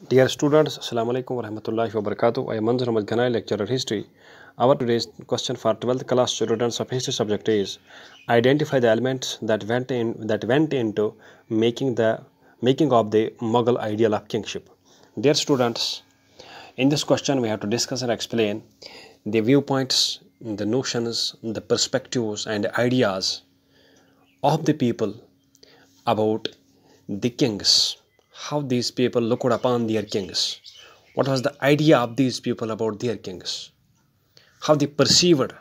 Dear students, Assalamu alaikum wa rahmatullahi wa barakatuh. I am Manzur Ahmad Ghanai, lecturer history. Our today's question for 12th class students of history subject is identify the elements that went into making of the Mughal ideal of kingship. Dear students, in this question we have to discuss and explain the viewpoints, the notions, the perspectives and ideas of the people about the kings, how these people looked upon their kings, what was the idea of these people about their kings, how they perceived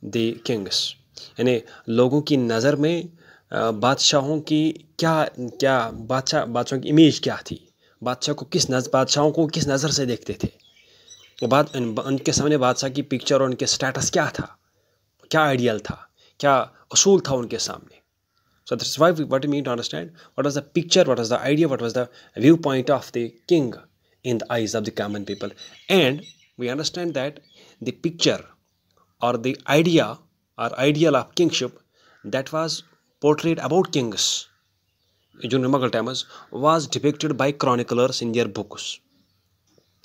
the kings, यानी लोगों की नज़र में बादशाहों की क्या क्या बादशाहों की इमेज क्या थी, बादशाहों को किस नज़र से देखते थे, उनके सामने बादशाह की पिक्चर और उनके स्टेटस क्या था, क्या आइडियल था, क्या असूल था उनके सामने. So that's why what we mean to understand what was the picture, what was the idea, what was the viewpoint of the king in the eyes of the common people. And we understand that the picture or the idea or ideal of kingship that was portrayed about kings during Mughal times was depicted by chroniclers in their books.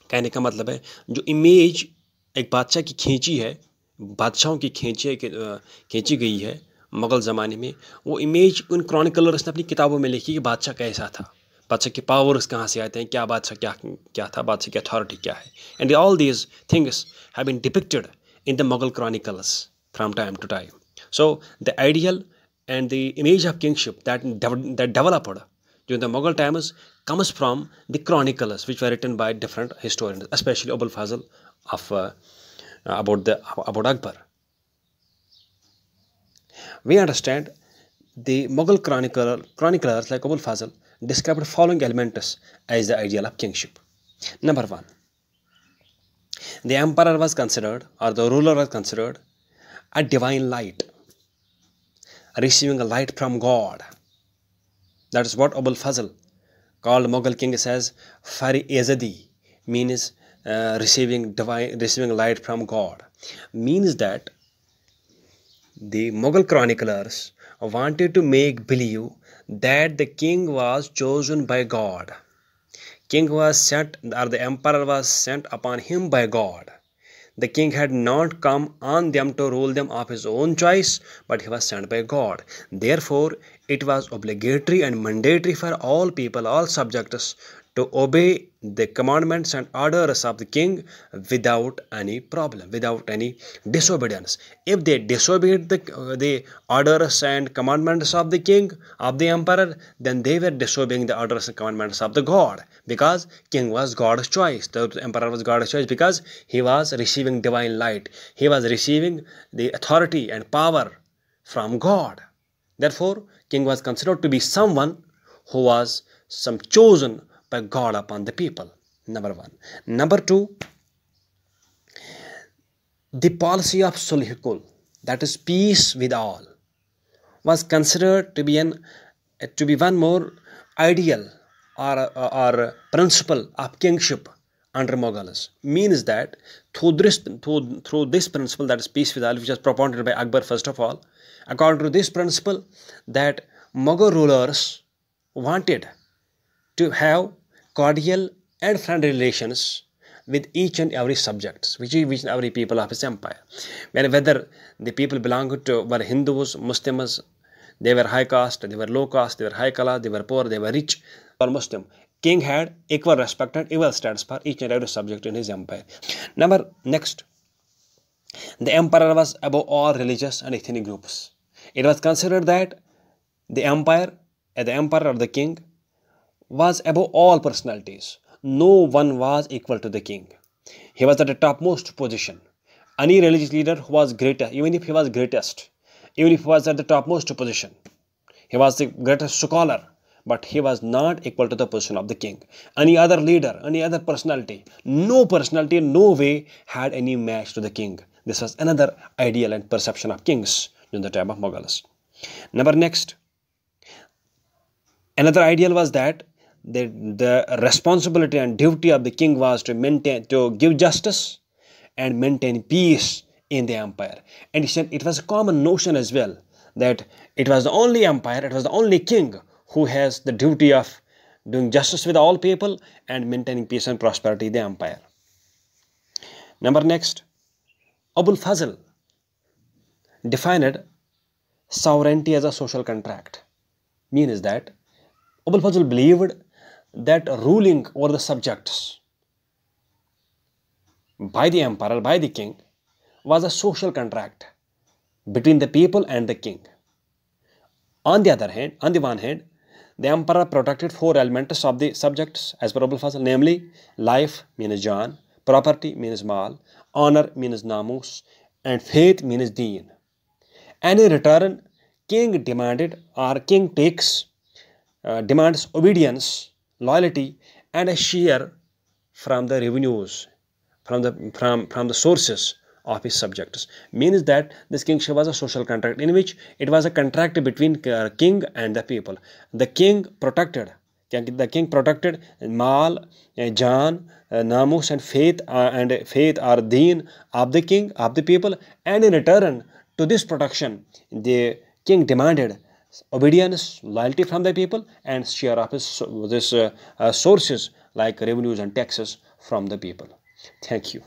कहने का मतलब है जो image एक बादशाह की खींची है, बादशाहों की खींची गई है मुग़ल ज़माने में, वो इमेज उन क्रॉनिकलर्स ने अपनी किताबों में लिखी कि बादशाह कैसा था, बादशाह के पावर्स कहाँ से आते हैं, क्या बादशाह क्या था, बादशाह की अथॉरिटी क्या है. And all these things have been depicted in the Mughal chronicles from time to time. So the ideal and the image of kingship that developed during the Mughal times comes from the chronicles which were written by different historians, especially Abul Fazl of about Akbar. We understand the Mughal chroniclers like Abul Fazl described the following elements as the ideal of kingship. Number 1, the emperor was considered, or the ruler was considered, a divine light, receiving a light from God. That is what Abul Fazl called Mughal king as Fari Azadi, means receiving light from God. Means that the Mughal chroniclers wanted to make believe that the king was chosen by God. King was sent, or the emperor was sent upon him by God. The king had not come on them to rule them of his own choice, but he was sent by God. Therefore, it was obligatory and mandatory for all people, all subjects, to obey the commandments and orders of the king without any problem, without any disobedience. If they disobeyed the orders and commandments of the king, of the emperor, then they were disobeying the orders and commandments of the God, because king was God's choice, the emperor was God's choice, because he was receiving divine light, he was receiving the authority and power from God. Therefore, king was considered to be someone who was chosen by God upon the people. Number 1. Number 2, the policy of sulh-kul, that is peace with all, was considered to be one more ideal or principle of kingship under Mughals. Means that through this principle, that is peace with all, which was propounded by Akbar first of all, according to this principle, that Mughal rulers wanted to have cordial and friendly relations with each and every subjects, which and every people of his empire. Whether the people belonged to were Hindus, Muslims, they were high caste, they were low caste, they were high class, they were poor, they were rich or Muslim, king had equal respect and equal status for each and every subject in his empire. Next, the emperor was above all religious and ethnic groups. It was considered that the emperor or the king was above all personalities. No one was equal to the king. He was at the topmost position. Any religious leader who was greater, even if he was greatest, even if he was at the topmost position, he was the greatest scholar, but he was not equal to the position of the king. Any other leader, any other personality, no way had any match to the king. This was another ideal and perception of kings in the time of Mughals. Next, another ideal was that the responsibility and duty of the king was to give justice and maintain peace in the empire. And it was a common notion as well that it was the only empire, it was the only king who has the duty of doing justice with all people, and maintaining peace and prosperity in the empire. Number next, Abul Fazl defined sovereignty as a social contract. Means that Abul Fazl believed that ruling over the subjects by the emperor, by the king, was a social contract between the people and the king. On the one hand, the emperor protected four elements of the subjects as per Abul Fazl, namely life means Jan, property means mal, honor means namus, and faith means deen. And in return, king demanded or king takes demands obedience, loyalty, and a share from the revenues, from the sources of his subjects. Means that this kingship was a social contract in which it was a contract between king and the people. The king protected mal, jan, namus, and faith or deen of the king, of the people, and in return to this protection, the king demanded obedience, loyalty from the people, and share of his sources like revenues and taxes from the people. Thank you.